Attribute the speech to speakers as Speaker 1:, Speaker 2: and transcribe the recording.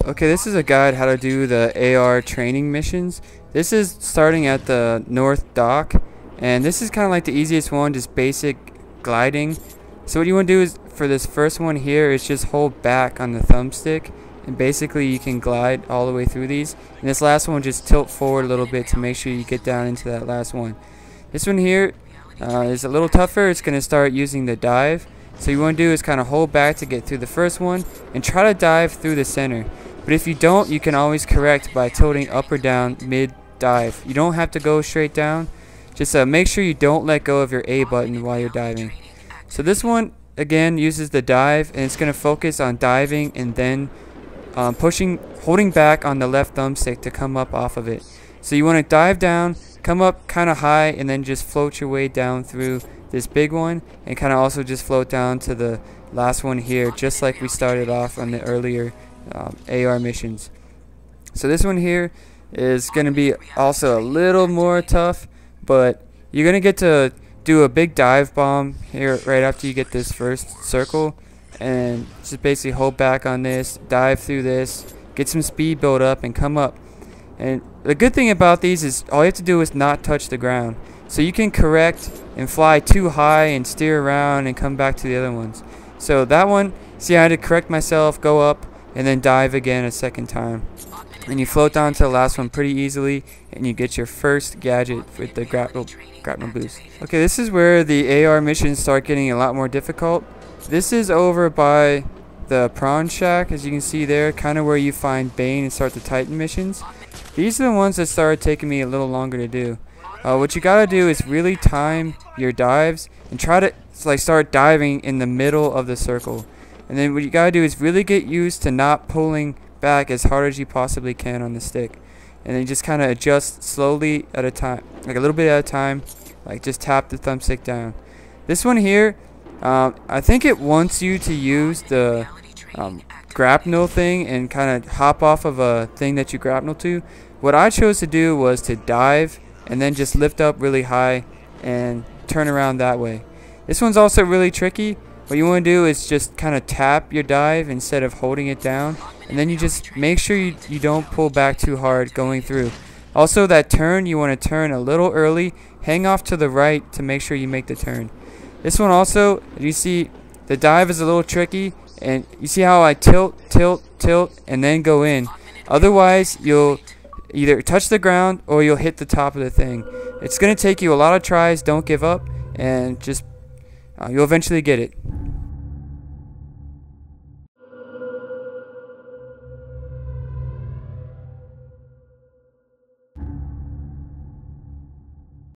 Speaker 1: Okay, this is a guide how to do the AR training missions. This is starting at the North Dock, and this is kind of like the easiest one, just basic gliding. So what you want to do is, for this first one here, is just hold back on the thumbstick, and basically you can glide all the way through these. And this last one, just tilt forward a little bit to make sure you get down into that last one. This one here is a little tougher. It's going to start using the dive. So you want to do is kind of hold back to get through the first one, and try to dive through the center. But if you don't, you can always correct by tilting up or down mid-dive. You don't have to go straight down. Just make sure you don't let go of your A button while you're diving. So this one, again, uses the dive, and it's going to focus on diving and then holding back on the left thumbstick to come up off of it. So you want to dive down, come up kind of high, and then just float your way down through this big one, and kind of also just float down to the last one here, just like we started off on the earlier AR missions. So this one here is going to be also a little more tough, but you're going to get to do a big dive bomb here right after you get this first circle, and just basically hold back on this, dive through this, get some speed build up, and come up. And the good thing about these is all you have to do is not touch the ground. So you can correct and fly too high and steer around and come back to the other ones. So that one, see, I had to correct myself, go up, and then dive again a second time. And you float down to the last one pretty easily, and you get your first gadget with the grapnel boost. Okay, this is where the AR missions start getting a lot more difficult. This is over by the prawn shack, as you can see there, kind of where you find Bane and start the Titan missions. These are the ones that started taking me a little longer to do. What you gotta do is really time your dives and try to start diving in the middle of the circle. And then what you gotta do is really get used to not pulling back as hard as you possibly can on the stick. And then just kind of adjust slowly at a time, like a little bit at a time, like just tap the thumbstick down. This one here, I think it wants you to use the grapnel thing and kind of hop off of a thing that you grapnel to. What I chose to do was to dive and then just lift up really high and turn around that way. This one's also really tricky. What you want to do is just kind of tap your dive instead of holding it down, and then you just make sure you don't pull back too hard going through. Also, that turn, you want to turn a little early, hang off to the right to make sure you make the turn. This one also, you see the dive is a little tricky, and you see how I tilt, and then go in. Otherwise, you'll either touch the ground or you'll hit the top of the thing. It's going to take you a lot of tries. Don't give up, and just you'll eventually get it.